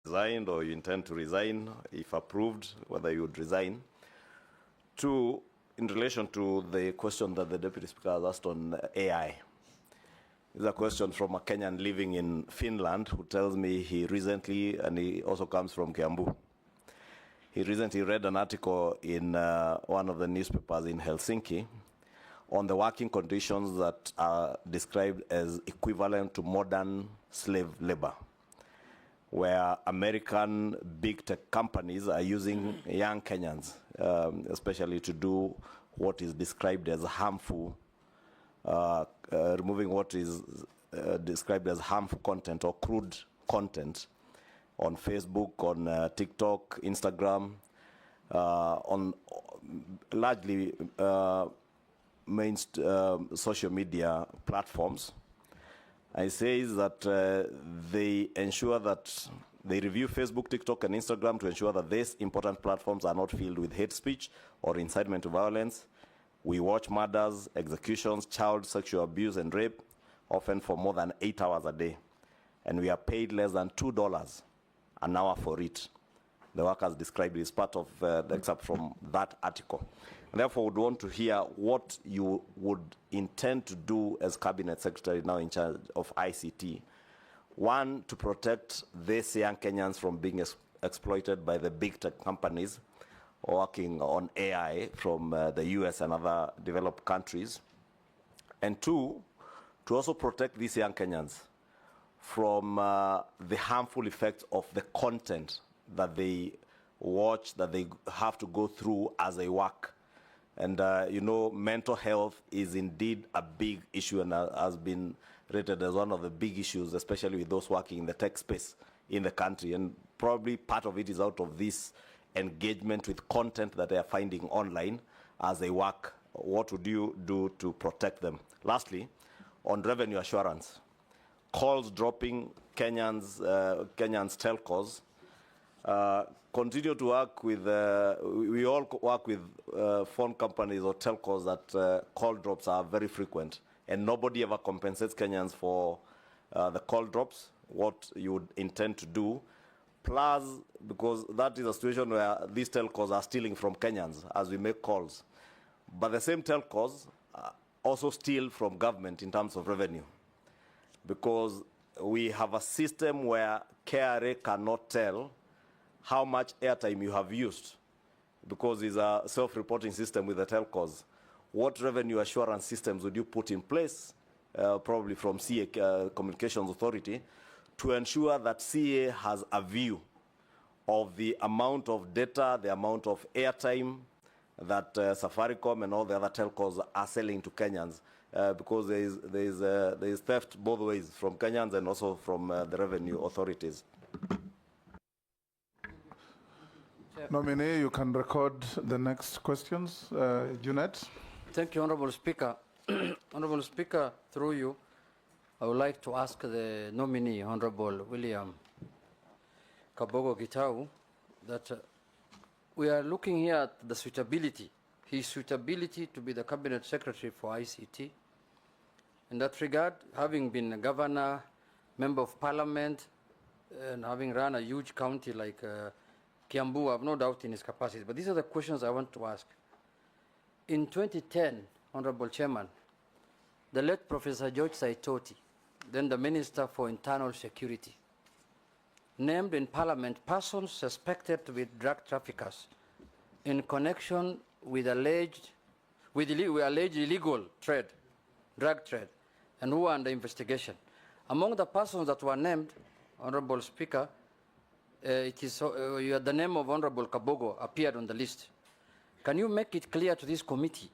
resigned or you intend to resign, if approved, whether you would resign. Two, in relation to the question that the Deputy Speaker has asked on AI. This is a question from a Kenyan living in Finland who tells me he recently, and he also comes from Kiambu, he recently read an article in one of the newspapers in Helsinki on the working conditions that are described as equivalent to modern slave labor, where American big tech companies are using young Kenyans, especially to do what is described as harmful, removing what is described as harmful content or crude content on Facebook, on TikTok, Instagram, on largely main social media platforms. I say that they ensure that they review Facebook, TikTok, and Instagram to ensure that these important platforms are not filled with hate speech or incitement to violence. We watch murders, executions, child sexual abuse, and rape, often for more than 8 hours a day. And we are paid less than $2 an hour for it. The workers described as part of the excerpt from that article. And therefore, would want to hear what you would intend to do as Cabinet Secretary now in charge of ICT. One, to protect these young Kenyans from being exploited by the big tech companies working on AI from the US and other developed countries. And two, to also protect these young Kenyans from the harmful effects of the content that they watch, that they have to go through as they work. And you know, mental health is indeed a big issue and has been rated as one of the big issues, especially with those working in the tech space in the country. And probably part of it is out of this engagement with content that they are finding online as they work. What would you do to protect them? Lastly, on revenue assurance, calls dropping Kenyans telcos. Continue to work with, we all work with phone companies or telcos that call drops are very frequent, and nobody ever compensates Kenyans for the call drops. What you would intend to do, plus, because that is a situation where these telcos are stealing from Kenyans as we make calls, but the same telcos also steal from government in terms of revenue, because we have a system where KRA cannot tell how much airtime you have used, because it's a self-reporting system with the telcos. What revenue assurance systems would you put in place, probably from CA, Communications Authority, to ensure that CA has a view of the amount of data, the amount of airtime that Safaricom and all the other telcos are selling to Kenyans, because there is theft both ways, from Kenyans and also from the revenue authorities. Nominee, you can record the next questions. Junet. Thank you, Honorable Speaker. Honorable Speaker, through you, I would like to ask the nominee, Honorable William Kabogo Gitau, that we are looking here at the suitability, his suitability to be the Cabinet Secretary for ICT. In that regard, having been a governor, member of parliament, and having run a huge county like Kiambu, I have no doubt in his capacity. But these are the questions I want to ask. In 2010, Honorable Chairman, the late Professor George Saitoti, then the Minister for Internal Security, named in Parliament persons suspected to be drug traffickers in connection with alleged illegal trade, drug trade, and who are under investigation. Among the persons that were named, Honorable Speaker, the name of Honorable Kabogo appeared on the list. Can you make it clear to this committee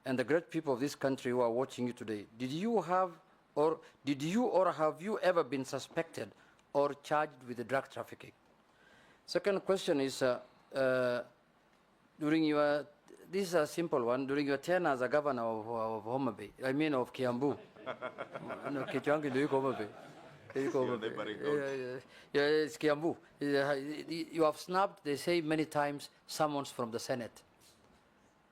and the great people of this country who are watching you today, did you or have you ever been suspected or charged with the drug trafficking? Second question is, this is a simple one, during your tenure as a governor of of Kiambu. No, Kichwangi, do you Homa Bay? Yeah, it's Kiambu. You have snapped, they say many times, summons from the Senate.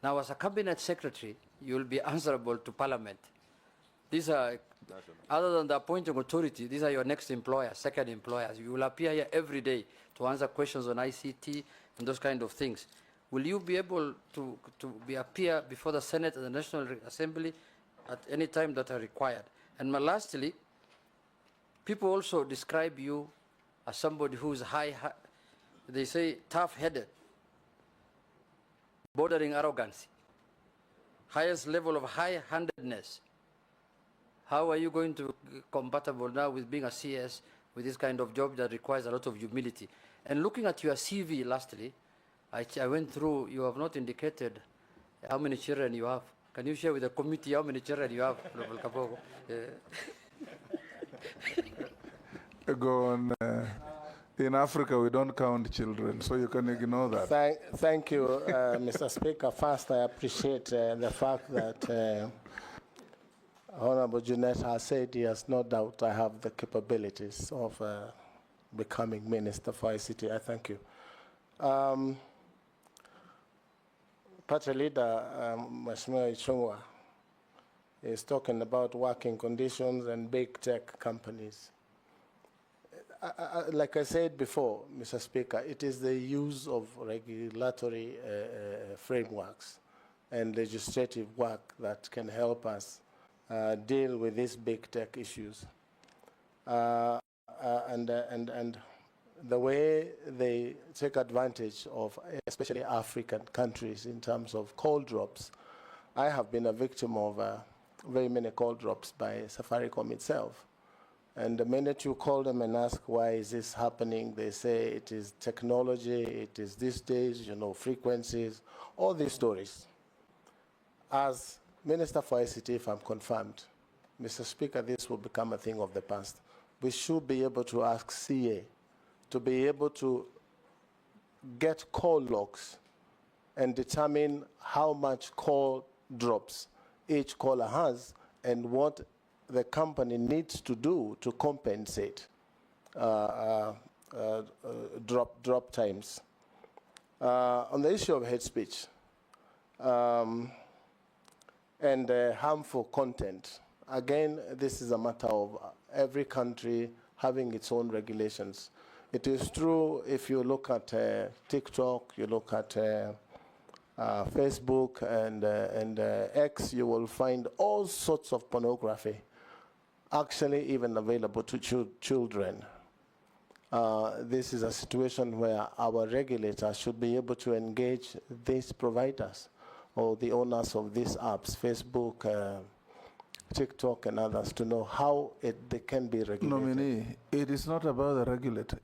Now, as a Cabinet Secretary, you will be answerable to Parliament. These are, other than the appointing authority, these are your next employer, second employers. You will appear here every day to answer questions on ICT and those kind of things. Will you be able to appear before the Senate and the National Assembly at any time that are required? And lastly, people also describe you as somebody who is they say tough-headed, bordering arrogance, highest level of high-handedness. How are you going to be compatible now with being a CS with this kind of job that requires a lot of humility? And looking at your CV, lastly, I went through, you have not indicated how many children you have. Can you share with the committee how many children you have, Honorable Kabogo? Go on. In Africa, we don't count children, so you can ignore that. Thank you, Mr. Speaker. First, I appreciate the fact that Honorable Junet has said he has no doubt I have the capabilities of becoming Minister for ICT. I thank you. Party leader, Mheshimiwa Ichungwa, is talking about working conditions and big tech companies. Like I said before, Mr. Speaker, it is the use of regulatory frameworks and legislative work that can help us deal with these big tech issues. And the way they take advantage of, especially African countries, in terms of call drops. I have been a victim of very many call drops by Safaricom itself. And the minute you call them and ask why is this happening, they say it is technology, it is these days, you know, frequencies, all these stories. As Minister for ICT, if I'm confirmed, Mr. Speaker, this will become a thing of the past. We should be able to ask CA to be able to get call logs and determine how much call drops each caller has and what the company needs to do to compensate drop times. On the issue of hate speech and harmful content, again, this is a matter of every country having its own regulations. It is true if you look at TikTok, you look at Facebook and X, you will find all sorts of pornography, actually even available to children. This is a situation where our regulators should be able to engage these providers or the owners of these apps, Facebook, TikTok and others, to know how they can be regulated. Nominee, it is not about the regulator.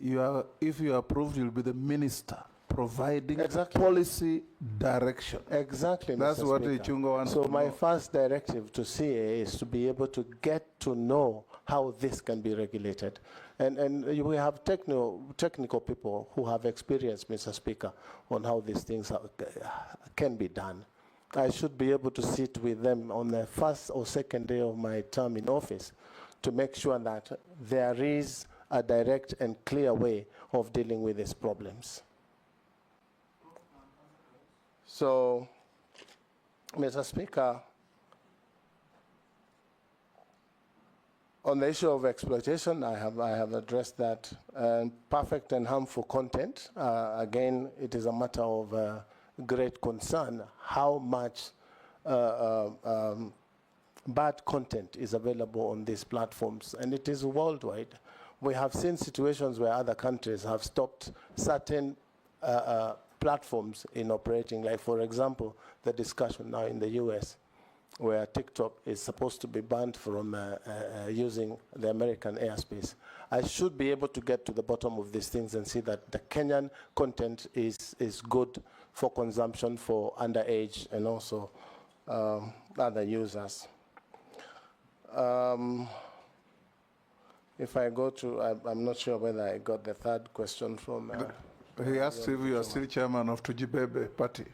If you are approved, you'll be the minister providing policy direction. Exactly, That's Mr. what Speaker. Ichungwa wants So to my know. first directive to CA is to be able to get to know how this can be regulated. And we have technical people who have experience, Mr. Speaker, on how these things can be done. I should be able to sit with them on the first or second day of my term in office to make sure that there is a direct and clear way of dealing with these problems. So, Mr. Speaker, on the issue of exploitation, I have addressed that. Perfect and harmful content, again, it is a matter of great concern how much bad content is available on these platforms, and it is worldwide. We have seen situations where other countries have stopped certain platforms in operating, like for example, the discussion now in the US, where TikTok is supposed to be banned from using the American airspace. I should be able to get to the bottom of these things and see that the Kenyan content is good for consumption for underage and also other users. If I go to, I'm not sure whether I got the third question from... He asked if you are still chairman of Tujibebe party.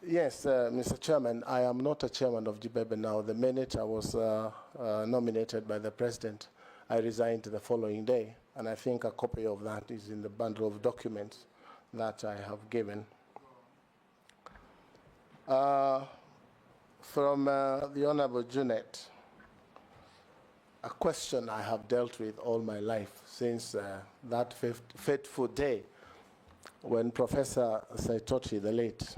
Yes, Mr. Chairman, I am not a chairman of Jibebe now. The minute I was nominated by the president, I resigned the following day, and I think a copy of that is in the bundle of documents that I have given. From the Honorable Junet, a question I have dealt with all my life since that fateful day when Professor Saitoti, the late,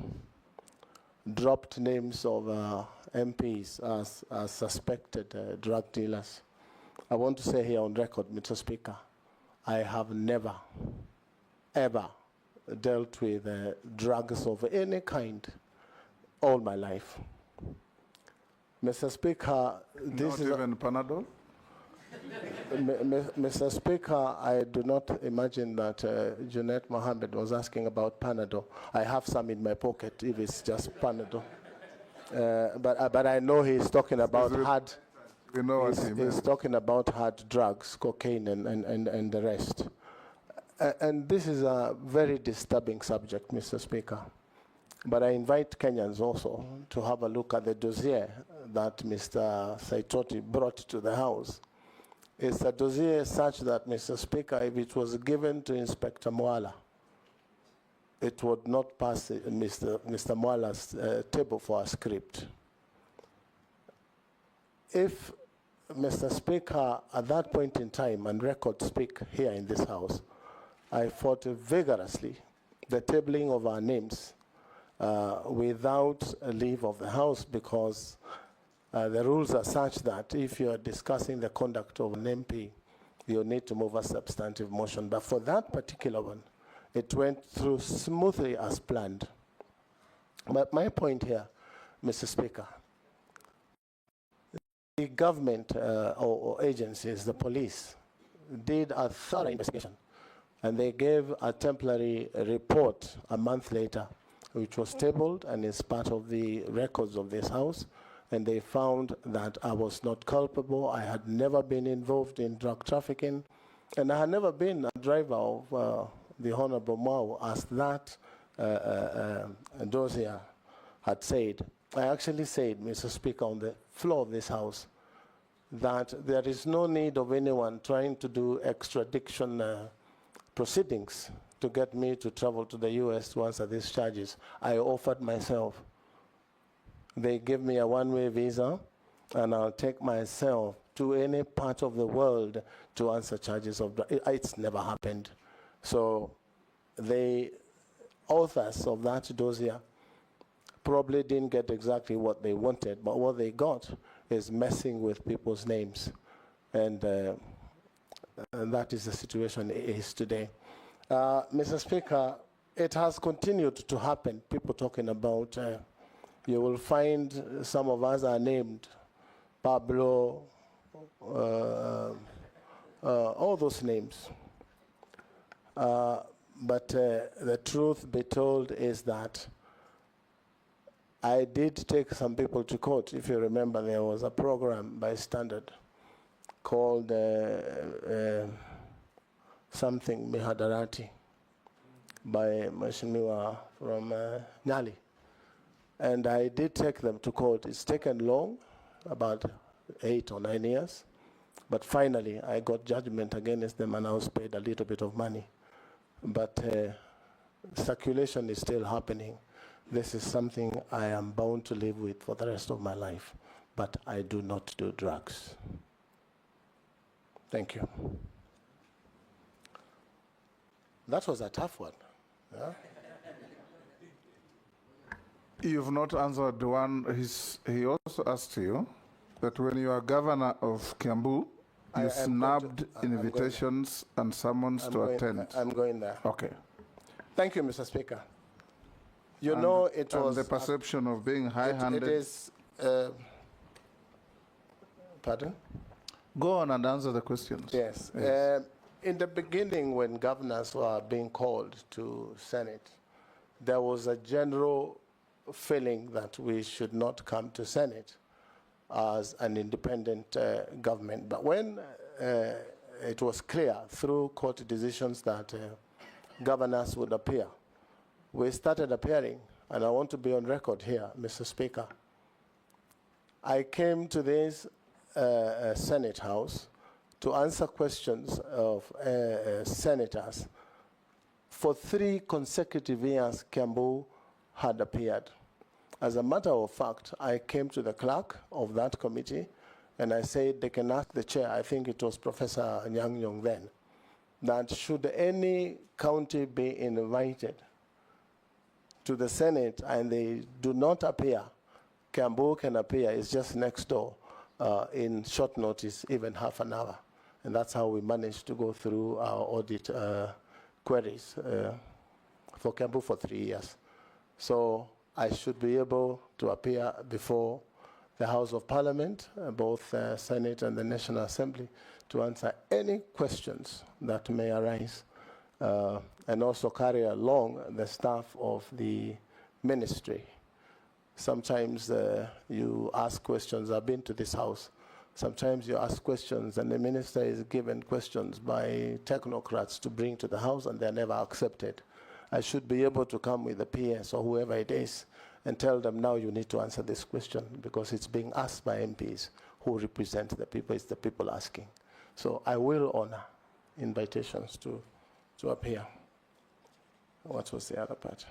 dropped names of MPs as suspected drug dealers. I want to say here on record, Mr. Speaker, I have never, ever dealt with drugs of any kind all my life. Mr. Speaker, this Not even Panadol? Mr. Speaker, I do not imagine that Junet Mohammed was asking about Panadol. I have some in my pocket if it's just Panadol. But I know he's talking about hard. We know what he He's meant. talking about hard drugs, cocaine, and the rest. And this is a very disturbing subject, Mr. Speaker. But I invite Kenyans also to have a look at the dossier that Mr. Saitoti brought to the House. It's a dossier such that, Mr. Speaker, if it was given to Inspector Mwala, it would not pass Mr. Mwala's table for a script. If, Mr. Speaker, at that point in time, and records speak here in this House, I fought vigorously the tabling of our names without a leave of the House, because the rules are such that if you are discussing the conduct of an MP, you need to move a substantive motion. But for that particular one, it went through smoothly as planned. But my point here, Mr. Speaker, the government or agencies, the police, did a thorough investigation, and they gave a temporary report a month later, which was tabled and is part of the records of this House, and they found that I was not culpable. I had never been involved in drug trafficking, and I had never been a driver of the Honorable Mao, as that dossier had said. I actually said, Mr. Speaker, on the floor of this House, that there is no need of anyone trying to do extradition proceedings to get me to travel to the US to answer these charges. I offered myself. They give me a one-way visa, and I'll take myself to any part of the world to answer charges of drugs. It's never happened. So the authors of that dossier probably didn't get exactly what they wanted, but what they got is messing with people's names. And that is the situation it is today. Mr. Speaker, it has continued to happen. People talking about, you will find some of us are named Pablo, all those names. But the truth be told is that I did take some people to court. If you remember, there was a program by Standard called something Mihadarati by Mheshimiwa from Nyali. And I did take them to court. It's taken long, about 8 or 9 years. But finally, I got judgment against them, and I was paid a little bit of money. But circulation is still happening. This is something I am bound to live with for the rest of my life. But I do not do drugs. Thank you. That was a tough one. Yeah? You've not answered one. He also asked you that when you are governor of Kiambu, you snubbed invitations and summons to attend. I'm going there. Okay. Thank you, Mr. Speaker. You know, it was the perception of being high-handed. It is. Pardon? Go on and answer the questions. Yes. Yes. In the beginning, when governors were being called to Senate, there was a general feeling that we should not come to Senate as an independent government. But when it was clear through court decisions that governors would appear, we started appearing, and I want to be on record here, Mr. Speaker. I came to this Senate House to answer questions of senators. For 3 consecutive years, Kiambu had appeared. As a matter of fact, I came to the clerk of that committee And I said they can ask the chair, I think it was Professor Nyang Yong then, that should any county be invited to the Senate and they do not appear, Kiambu can appear, it's just next door in short notice, even half an hour. And that's how we managed to go through our audit queries for Kiambu for 3 years. So I should be able to appear before the House of Parliament, both the Senate and the National Assembly, to answer any questions that may arise, and also carry along the staff of the ministry. Sometimes you ask questions. I've been to this house. Sometimes you ask questions and the minister is given questions by technocrats to bring to the house and they're never accepted. I should be able to come with the PS or whoever it is and tell them, now you need to answer this question because it's being asked by MPs who represent the people. It's the people asking. So I will honor invitations to appear. What was the other part?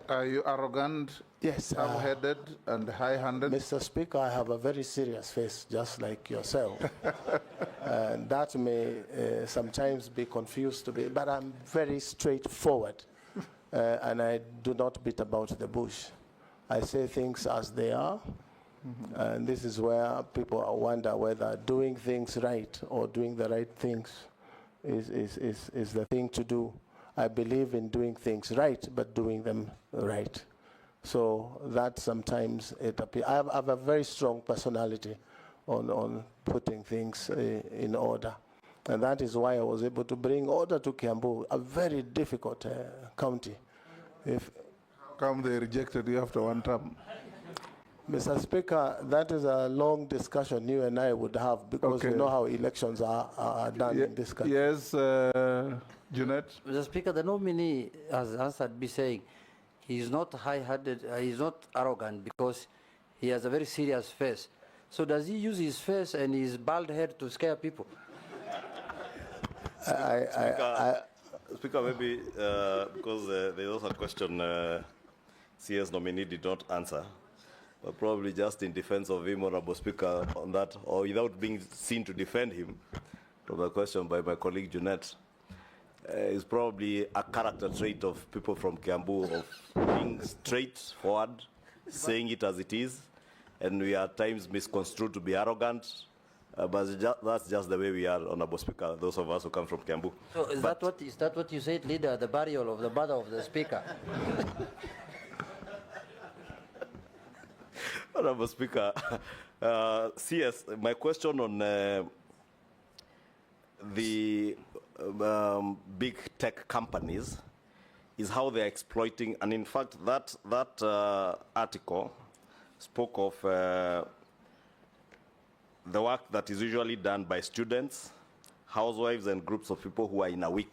Are you arrogant, Yes. high-headed, and high-handed? Mr. Speaker, I have a very serious face, just like yourself. And that may sometimes be confused to be, but I'm very straightforward. And I do not beat about the bush. I say things as they are. And this is where people wonder whether doing things right or doing the right things is the thing to do. I believe in doing things right, but doing them right. So that sometimes it appears. I have a very strong personality on putting things in order. And that is why I was able to bring order to Kiambu, a very difficult county. How come they rejected you after one term? Mr. Speaker, that is a long discussion you and I would have because you know how elections are done in this country. Yes, Junet? Mr. Speaker, the nominee has answered by saying he's not high-headed, he's not arrogant because he has a very serious face. So does he use his face and his bald head to scare people? Speaker, maybe because there's also a question CS nominee did not answer, but probably just in defense of him, Honorable Speaker, on that, or without being seen to defend him, from the question by my colleague Junet, is probably a character trait of people from Kiambu of being straightforward, saying it as it is, and we are at times misconstrued to be arrogant. But that's just the way we are, Honorable Speaker, those of us who come from Kiambu. So is that what you said, Leader, the burial of the mother of the Speaker? Honorable Speaker, CS, my question on the big tech companies is how they're exploiting, and in fact, that article spoke of the work that is usually done by students, housewives, and groups of people who are in a weak